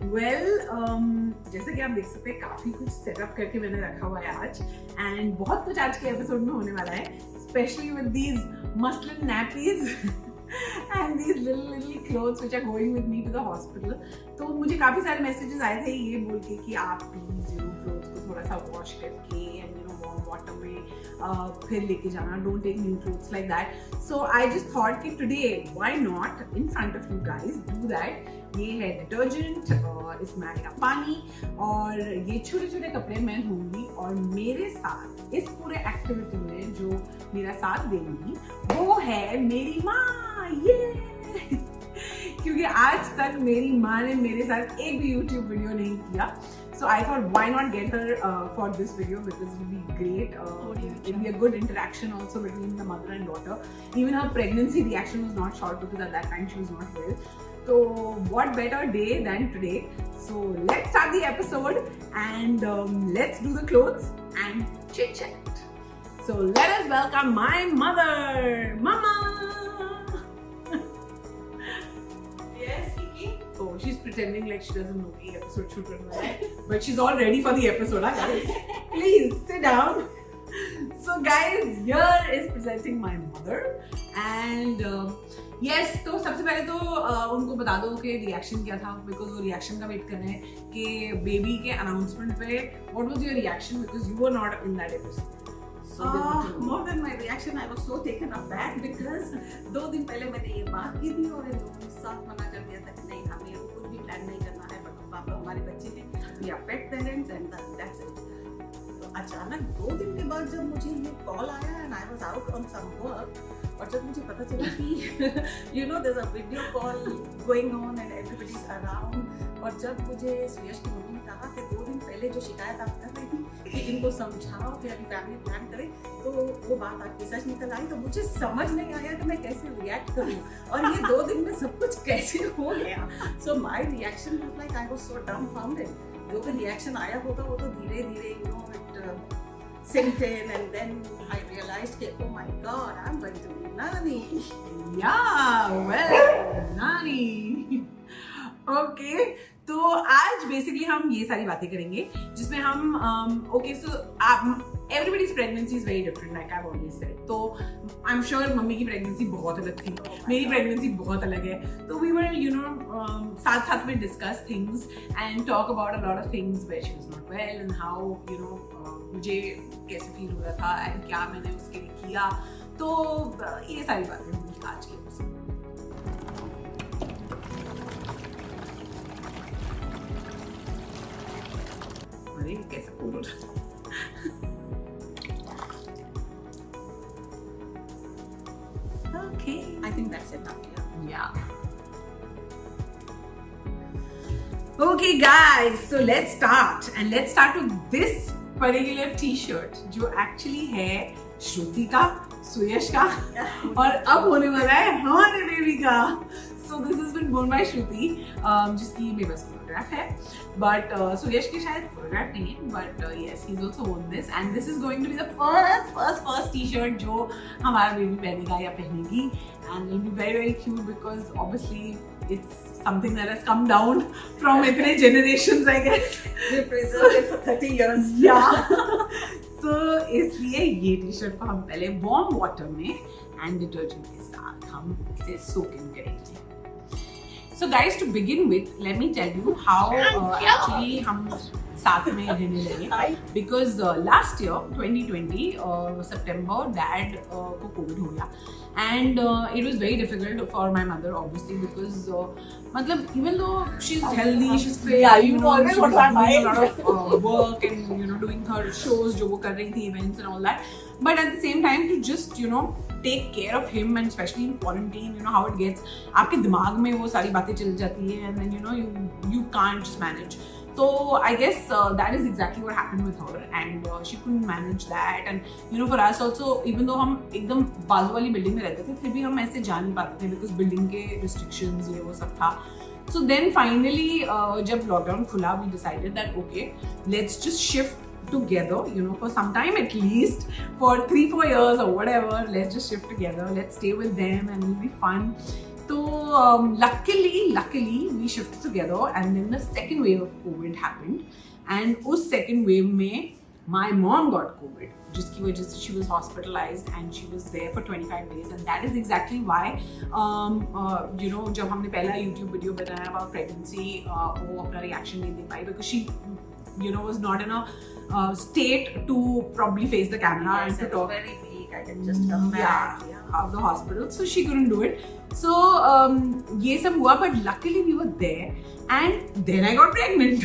जैसे कि आप देख सकते हैं काफी कुछ सेटअप करके मैंने रखा हुआ है आज एंड बहुत कुछ आज के एपिसोड में होने वाला है, specially with these muslin nappies and these little clothes which are going with me to the hospital. तो मुझे काफी सारे मैसेजेस आए थे ये बोल के कि आप प्लीज क्लोथ्स को थोड़ा सा वॉश करके एंड वार्म वाटर में फिर लेके जाना, don't take new clothes like that. So I just thought कि today why not in front of you guys do that. ये है डिटर्जेंट और इसमें आएगा पानी और ये छोटे छोटे कपड़े मैं धोऊंगी और मेरे साथ इस पूरे एक्टिविटी में जो मेरा साथ देंगी वो है मेरी माँ। ये क्योंकि आज तक मेरी माँ ने मेरे साथ एक भी YouTube वीडियो नहीं किया, so I thought why not get her for this video because it will be great. It will be a good interaction also between the mother and daughter. Even her pregnancy reaction was not short because at that time she was not well. So what better day than today? So let's start the episode and let's do the clothes and chit chat. So let us welcome my mother, Mama. Oh, she's pretending like she doesn't know the episode shoot right, but she's all ready for the episode, huh, guys? Please sit down. So guys, here is presenting my mother and yes, तो सबसे पहले तो उनको बता दो कि reaction क्या था, बिकॉज वो रिएक्शन का वेट कर रहे हैं कि बेबी के अनाउंसमेंट पे what was your reaction because you were not in that episode. More than my reaction, I was so taken aback because 2 दिन पहले मैंने ये बात की थी और इन लोगों ने साफ मना कर दिया था कि नहीं हमें कुछ भी प्लान नहीं करना है, बट पापा हमारे बच्चे हैं, we are pet parents and that's it। तो अचानक 2 दिन के बाद जब मुझे ये कॉल आया and I was out on some work और जब मुझे पता चला कि you know there's a video call going on and everybody's around और जब मुझे सुयश की मम्मी ने कहा कि 2 दिन पहले जो शिकायत आप कर रही थी कि इनको समझाओ कि अभी फैमिली प्लान करें, तो वो बात आपकी सच निकल आई। तो मुझे समझ नहीं आया कि मैं कैसे रिएक्ट करूं और ये 2 दिन में सब कुछ कैसे हो गया। So my reaction was like I was so डम्बफाउंडेड। जो भी रिएक्शन आया होगा वो तो धीरे धीरे you know it sinked in and then I realized that oh my god I'm going to be Nani. Yeah, well, Nani. Okay, तो आज बेसिकली हम ये सारी बातें करेंगे जिसमें हम okay so everybody's pregnancy is very different like I have always said. तो आई एम श्योर मम्मी की प्रेगनेंसी बहुत अलग थी, मेरी प्रेगनेंसी बहुत अलग है। तो वी वर यू नो साथ साथ में discuss things and talk about a lot of things where she was not well and how you know मुझे कैसे फील हो रहा था एंड क्या मैंने उसके लिए किया। तो ये सारी बातें होंगी आज के एपिसोड। अरे कैसे पूरा Okay, I think that's it now. Yeah. Okay guys, so let's start and let's start with this particular t-shirt जो actually है श्रुति का, सुयश का और अब होने वाला है हमारे बेबी का। So this has been worn by श्रुति जिसकी मेरे पास फोटोग्राफ है, बट सुयश की शायद फोटोग्राफ नहीं है, but yes he's also worn this and this is going to be the first t-shirt जो हमारा बेबी पहनेगा या पहनेगी and it'll be very cute because obviously it's something that has come down from इतने generations I guess. We preserved it for 30 years. Yeah. So इसलिए ये t-shirt को हम पहले warm water में and detergent के साथ हम इसे soak in करेंगे। So guys, to begin with, let me tell you how actually हम साथ में रहने लगे because last year 2020 September dad को COVID हो गया and it was very difficult for my mother obviously because मतलब even though she's healthy, she's fit, yeah, you know, always she was want doing a lot of work and you know doing her shows जो वो कर रही थी events and all that, but at the same time to just you know take care of him and especially in quarantine you know how it gets आपके दिमाग में वो सारी बातें चल जाती है and then you know you can't just manage। So I guess that is exactly what happened with her and she couldn't manage that and you know for us also even though हम एकदम बाजू वाली building में रहते थे फिर भी हम ऐसे जा नहीं पाते थे because बिल्डिंग के restrictions ये वो सब था। So then finally जब lockdown खुला we decided that okay let's just shift together you know for some time at least for 3-4 years or whatever, let's just shift together, let's stay with them and it'll be fun तो luckily we shifted together, and then the second wave of COVID happened, and उस second wave में my mom got COVID, जिसकी वजह से she was hospitalized and she was there for 25 days, and that is exactly why जब हमने पहला YouTube video बनाया about pregnancy, वो अपना reaction नहीं दे पाई because she was not in a state to probably face the camera and to talk. Very weak. I can just come back. Out of the hospital, so she couldn't do it. So ये सब हुआ, but luckily we were there, and then I got pregnant.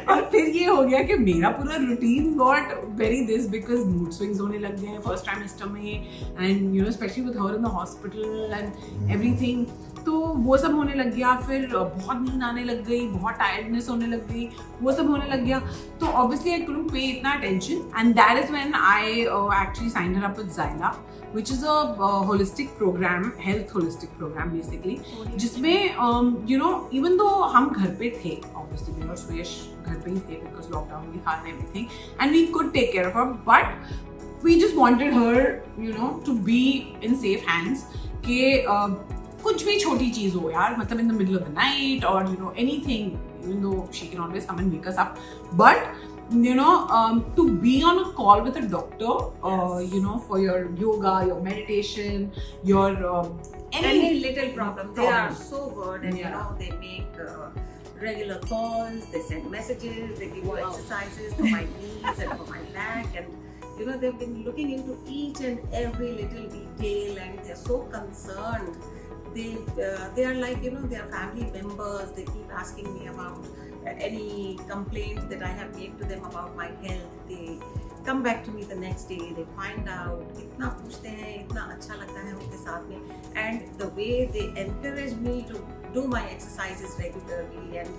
और फिर ये हो गया कि मेरा पूरा routine got very this because mood swings होने लग गए फर्स्ट ट्राइमेस्टर में, and specially with her in the hospital and everything, तो वो सब होने लग गया. फिर बहुत नींद आने लग गई, बहुत टायर्डनेस होने लग गई, वो सब होने लग गया. तो ऑब्वियसली आई कुडंट पे इतना attention, and that is when I actually signed her up with Zyla, which is a holistic program, health holistic program basically, जिसमें even though हम घर पे थे, obviously मेरा और सुयश घर पे ही थे because lockdown भी था and everything, and we could take care of her, but we just wanted her to be in safe hands, कि कुछ भी छोटी चीज हो यार, मतलब in the middle of the night or anything, even though she can always come and wake us up, but to be on a call with a doctor, for your yoga, your meditation, your any little problem. They are so good, and they make regular calls, they send messages, they give you exercises for my knees and for my back, and they've been looking into each and every little detail, and they're so concerned. They are like they are family members. They keep asking me about any complaints that I have made to them about my health. They come back to me the next day, they find out, इतना पूछते हैं, इतना अच्छा लगता है उनके साथ में, and the way they encourage me to do my exercises regularly and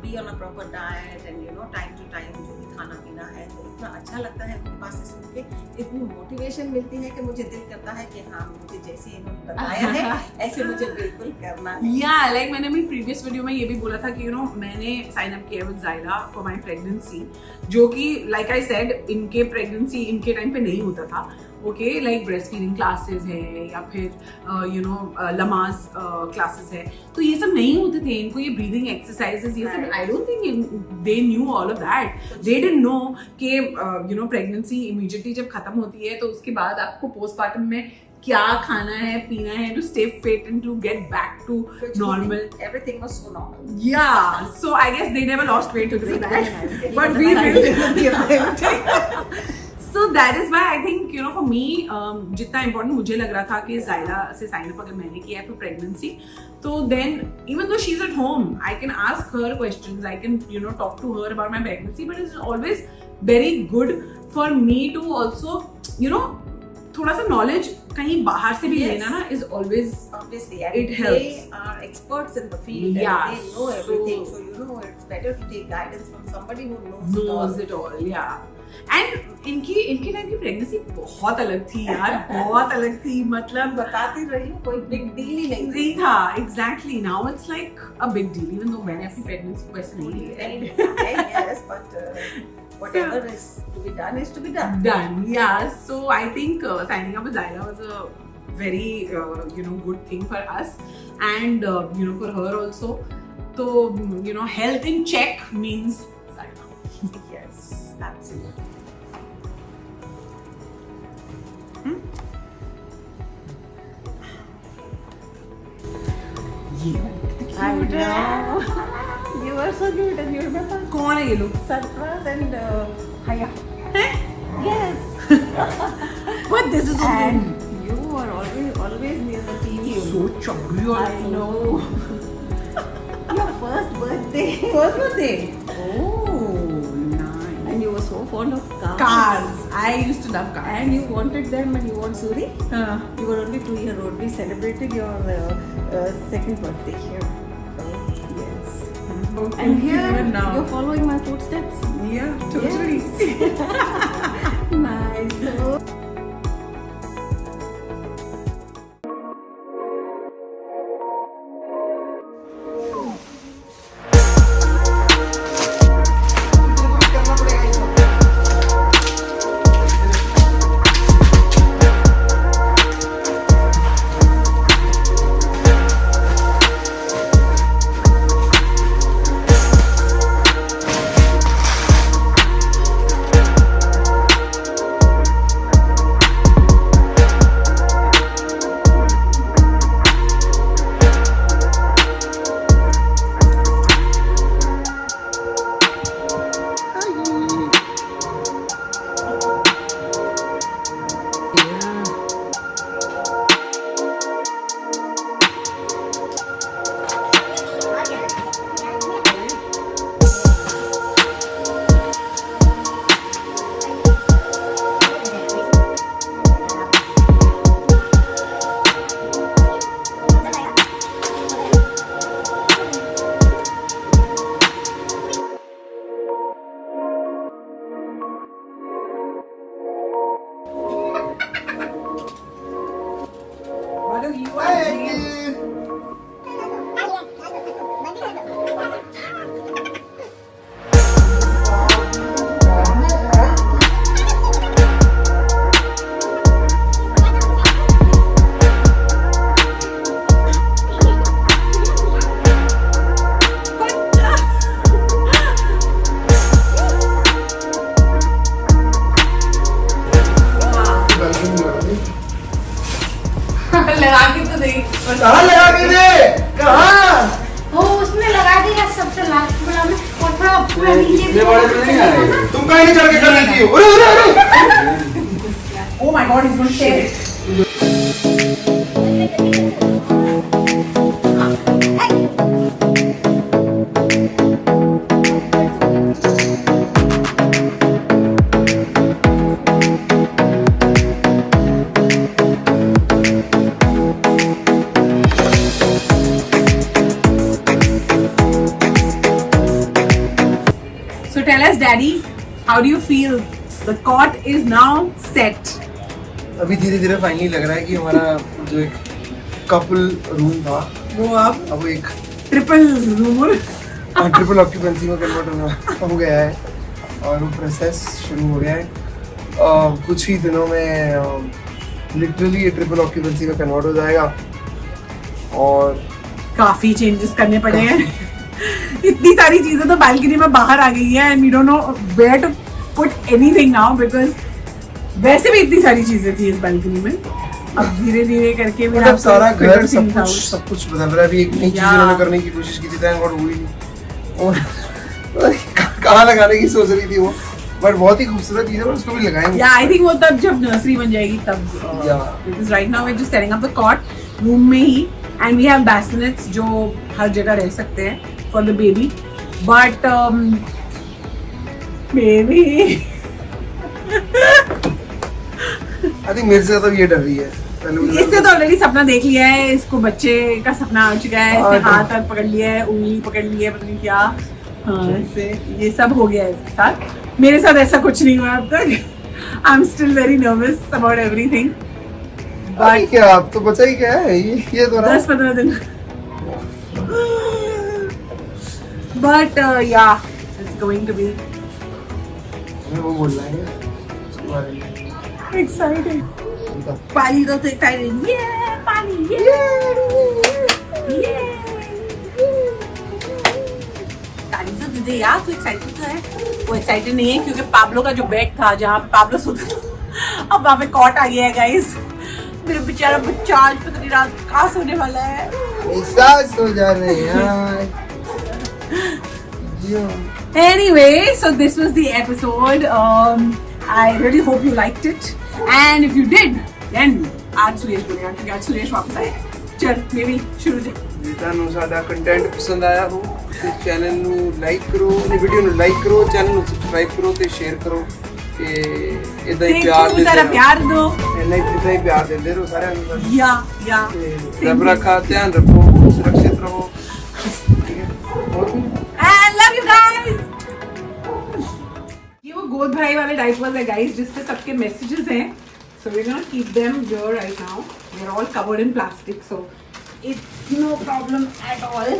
be on a proper diet, and time to time जो भी खाना पीना है, तो इतना अच्छा लगता है उनके पास से सुन के, इतनी मोटिवेशन मिलती है कि मुझे दिल करता है कि हाँ, मुझे जैसे इन्होंने बताया है ऐसे मुझे बिल्कुल करना है. like मैंने अपनी प्रीवियस वीडियो में ये भी बोला था कि मैंने साइन अप किया विद ज़ाइला फॉर माय प्रेगनेंसी, जो कि लाइक आई सेड इनके प्रेगनेंसी इनके टाइम पे नहीं होता था. Okay, like breast feeding classes है या फिर लमाज क्लासेस है, तो ये सब नहीं होते थे. इनको ये ब्रीदिंग एक्सरसाइजेस, ये सब I don't think they knew all of that. They didn't know कि प्रेगनेंसी इमीडिएटली जब खत्म होती है तो उसके बाद आपको पोस्टमार्टम में क्या खाना है, पीना है, to stay fit and to get back to normal. Everything was so normal. Yeah, so I guess they never lost weight to do that, but we did. So that is why I think for me जितना important मुझे लग रहा था कि ज़ाइला से sign up अगर मैंने किया है for pregnancy, तो then even though she's at home, I can ask her questions, I can talk to her about my pregnancy, but it's always very good for me to also थोड़ा सा knowledge कहीं बाहर से भी लेना ना is always obviously, it helps. They are experts in the field, yeah, and they know everything, so it's better to take guidance from somebody who knows it all. Yeah. And इनके time की pregnancy बहुत अलग थी यार, बहुत अलग थी, मतलब बताती रही हूँ, कोई बिग डील ही नहीं था. Exactly, now it's like a big deal, even though मैंने अपनी प्रेगनेंसी को ऐसे नहीं लिया. Yes, but whatever is to be done is to be done. Yeah, so I think signing up with Zyla was a very good thing for us, and for her also. So health in check means Zyla. Yes, absolutely. I know. You were so cute, and you remember? कौन है ये लोग? Sarfraz and Haya. Yes. But this is And you were always near the TV. So chubby or I know. Your first birthday. First birthday. Oh, nice. And you were so fond of cars. Cars. I used to love cars. And you wanted them, and you want Suri. You were only 2-year-old. We celebrated your second birthday here. Yes. And here now you're following my footsteps. Yeah, totally. Yes. Nice. So पूरा नीचे इतने बड़े तो नहीं आए। तुम कहीं नहीं चढ़ के कर देती हो। अरे अरे अरे Oh my God, he's going to tear it. So tell us, Daddy, how do you feel? The cot is now set. अभी धीरे धीरे फाइनली लग रहा है कि हमारा जो एक कपल रूम था वो अब एक ट्रिपल रूम ट्रिपल ऑक्यूपेंसी में कन्वर्ट हो गया है और वो प्रोसेस शुरू हो गया है। कुछ ही दिनों में लिटरली ये ट्रिपल ऑक्यूपेंसी में कन्वर्ट हो जाएगा और काफी चेंजेस करने पड़े हैं। इतनी सारी चीजें तो बालकनी में बाहर आ गई है and we don't know where to put anything now because वैसे भी इतनी सारी चीजें थी इस बालकनी में। अब धीरे धीरे करके भी मतलब सारा घर सब कुछ बदल रहा है। अभी एक नई चीज उन्होंने करने की कोशिश की थी, थैंक गॉड हुई नहीं और कहाँ लगाने की सोच रही थी वो, बट बहुत ही खूबसूरत चीज है, उसको भी लगाएंगे। या आई थिंक वो तब जब नर्सरी बन जाएगी तब, because right now we are just setting up the cot room में ही एंड वी हैव बैसिनेट्स जो हर जगह रह सकते हैं for the baby, but baby I think मेरे से तो ये डर रही है। इससे तो ऑलरेडी सपना देख लिया है, इसको बच्चे का सपना आ चुका है, इसने हाथ हाथ पकड़ लिया है, उंगली पकड़ ली है, पता नहीं क्या, हाँ इससे ये सब हो गया है इसके साथ। मेरे साथ ऐसा कुछ नहीं हुआ अब तक। I am still very nervous about everything. But क्या आप तो बचा ही क्या है ये तो 10-15 दिन। बट या इट्स गोइंग टू बी वो बोल रहा है उसके बारे में एक्साइटेड। पानी तो एक्साइटेड, ये पानी, ये ताली तो दे दे यार, तू एक्साइटेड तो है। वो एक्साइटेड नहीं है क्योंकि पाब्लो का जो बेड था जहाँ पे पाब्लो सोता था, अब वहाँ पे कॉट आ गया है गाइस। मेरा बेचारा बच्चा आज पता नहीं रात कहाँ सोने वाला है। ऐसा सो जा रहे हैं यार। Anyway, so this was the episode. I really hope you liked it, and if you did, then आज सुरेश बोलेगा क्योंकि आज सुरेश वापस आया। चल बेबी शुरू कर। ਜੇ ਤੁਹਾਨੂੰ ਸਾਡਾ ਕੰਟੈਂਟ ਪਸੰਦ ਆਇਆ ਹੋ ਤੇ ਚੈਨਲ ਨੂੰ ਲਾਈਕ ਕਰੋ, ਵੀਡੀਓ ਨੂੰ ਲਾਈਕ ਕਰੋ, ਚੈਨਲ ਨੂੰ ਸਬਸਕ੍ਰਾਈਬ ਕਰੋ ਤੇ ਸ਼ੇਅਰ ਕਰੋ ਤੇ ਇਦਾਂ ਹੀ ਪਿਆਰ ਦਿੰਦੇ ਰਹੋ। प्यार दो। ਇਦਾਂ ਹੀ ਪਿਆਰ ਦਿੰਦੇ ਰਹੋ ਸਾਰਿਆਂ ਨੂੰ। या ਰੱਬ ਰੱਖਾ, ਧਿਆਨ ਰੱਖੋ, ਸੁਰੱਖਿਅਤ ਰਹੋ। And love you guys. ये वो गोद भराई वाले डायपर्स है गाइस जिसपे सबके मैसेजेस हैं, so we're gonna keep them here right now. They're all covered in plastic, so it's no problem at all.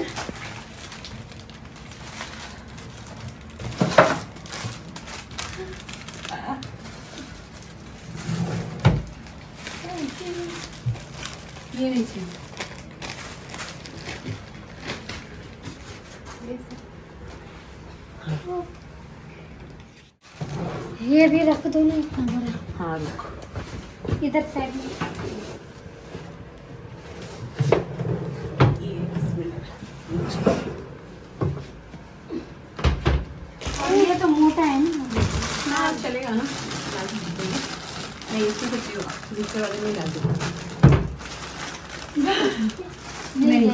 ये नहीं चाहिए। ये भी रख दो ना इतना बड़ा। हाँ रुको। इधर साइड में ये तो मोटा है ना। हाँ चलेगा ना, नहीं इसमें कुछ नहीं होगा, दूसरे वाले में डाल दूँगा। नहीं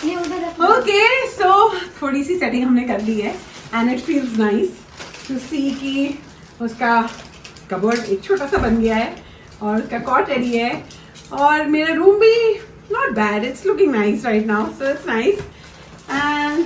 ये उधर रख दो। ओके सो थोड़ी सी सेटिंग हमने कर ली है and it feels nice to see कि उसका कबर्ड एक छोटा सा बन गया है और उसका कॉट रेडी है और मेरा रूम भी not bad, it's looking nice right now, so it's nice and